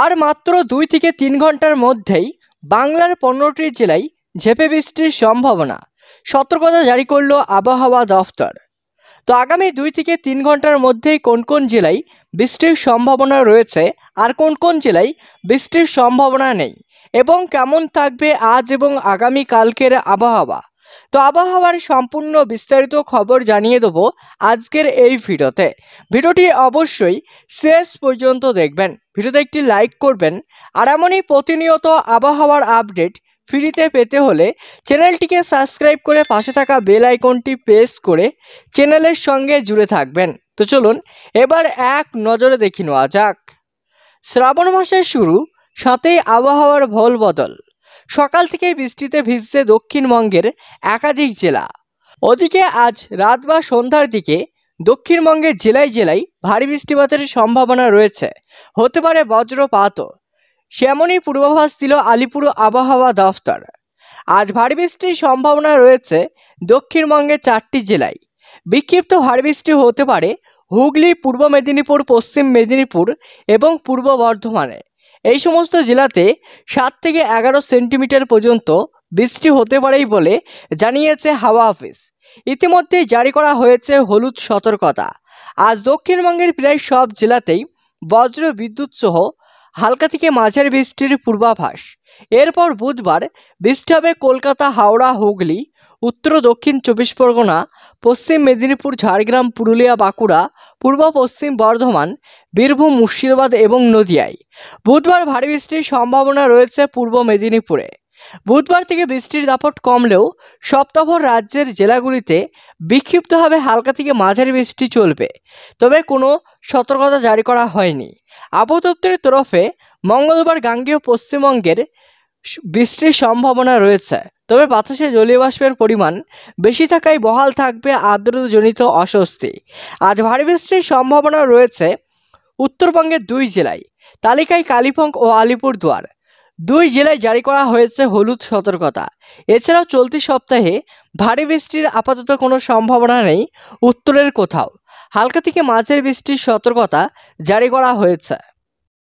আর মাত্র 2 থেকে 3 ঘন্টার মধ্যেই বাংলার 15টি জেলায় ঝেঁপে বৃষ্টির সম্ভাবনা, সতর্কতা জারি করলো আবহাওয়া দফতর। তো আগামী 2 থেকে 3 ঘন্টার মধ্যেই কোন কোন জেলায় বৃষ্টির সম্ভাবনা রয়েছে আর কোন কোন জেলায় বৃষ্টির সম্ভাবনা নেই এবং কেমন থাকবে আজ এবং আগামী কালকের আবহাওয়া, তো আবহাওয়ার সম্পূর্ণ বিস্তারিত খবর জানিয়ে দেবো আজকের এই ভিডিওতে। ভিডিওটি অবশ্যই শেষ পর্যন্ত দেখবেন, ভিডিওতে একটি লাইক করবেন। আর এমনই প্রতিনিয়ত আবহাওয়ার আপডেট ফ্রিতে পেতে হলে চ্যানেলটিকে সাবস্ক্রাইব করে পাশে থাকা বেল আইকনটি প্রেস করে চ্যানেলের সঙ্গে জুড়ে থাকবেন। তো চলুন এবার এক নজরে দেখে নেওয়া যাক। শ্রাবণ মাসের শুরু, সাথেই আবহাওয়ার ভোল বদল। সকাল থেকে বৃষ্টিতে ভিজছে দক্ষিণবঙ্গের একাধিক জেলা। ওদিকে আজ রাত বা সন্ধ্যার দিকে দক্ষিণবঙ্গের জেলায় জেলায় ভারী বৃষ্টিপাতের সম্ভাবনা রয়েছে, হতে পারে বজ্রপাতও। সেমনই পূর্বাভাস দিল আলিপুর আবহাওয়া দফতর। আজ ভারী বৃষ্টির সম্ভাবনা রয়েছে দক্ষিণবঙ্গের 4টি জেলায়। বিক্ষিপ্ত ভারী বৃষ্টি হতে পারে হুগলি, পূর্ব মেদিনীপুর, পশ্চিম মেদিনীপুর এবং পূর্ব বর্ধমানে। এই সমস্ত জেলাতে 7 থেকে 11 সেন্টিমিটার পর্যন্ত বৃষ্টি হতে পারেই বলে জানিয়েছে হাওয়া অফিস। ইতিমধ্যে জারি করা হয়েছে হলুদ সতর্কতা। আজ দক্ষিণবঙ্গের প্রায় সব জেলাতেই বজ্র বিদ্যুৎ সহ হালকা থেকে মাঝারি বৃষ্টির পূর্বাভাস। এরপর বুধবার বৃষ্টি হবে কলকাতা, হাওড়া, হুগলি, উত্তর দক্ষিণ 24 পরগনা, পশ্চিম মেদিনীপুর, ঝাড়গ্রাম, পুরুলিয়া, বাঁকুড়া, পূর্ব পশ্চিম বর্ধমান, বীরভূম, মুর্শিদাবাদ এবং নদিয়ায়। বুধবার ভারী বৃষ্টির সম্ভাবনা রয়েছে পূর্ব মেদিনীপুরে। বুধবার থেকে বৃষ্টির দাপট কমলেও সপ্তাহভর রাজ্যের জেলাগুলিতে বিক্ষিপ্তভাবে হালকা থেকে মাঝারি বৃষ্টি চলবে, তবে কোনো সতর্কতা জারি করা হয়নি। আবহাওয়া দপ্তরের তরফে মঙ্গলবার গাঙ্গেয় পশ্চিমবঙ্গের বৃষ্টির সম্ভাবনা রয়েছে, তবে বাতাসে জলীয় বাষ্পের পরিমাণ বেশি থাকায় বহাল থাকবে আর্দ্রতাজনিত অস্বস্তি। আজ ভারী বৃষ্টির সম্ভাবনা রয়েছে উত্তরবঙ্গের 2 জেলায়। তালিকায় কালিম্পং ও আলিপুরদুয়ার 2 জেলায় জারি করা হয়েছে হলুদ সতর্কতা। এছাড়াও চলতি সপ্তাহে ভারী বৃষ্টির আপাতত কোনো সম্ভাবনা নেই উত্তরের কোথাও। হালকা থেকে মাঝারি বৃষ্টির সতর্কতা জারি করা হয়েছে।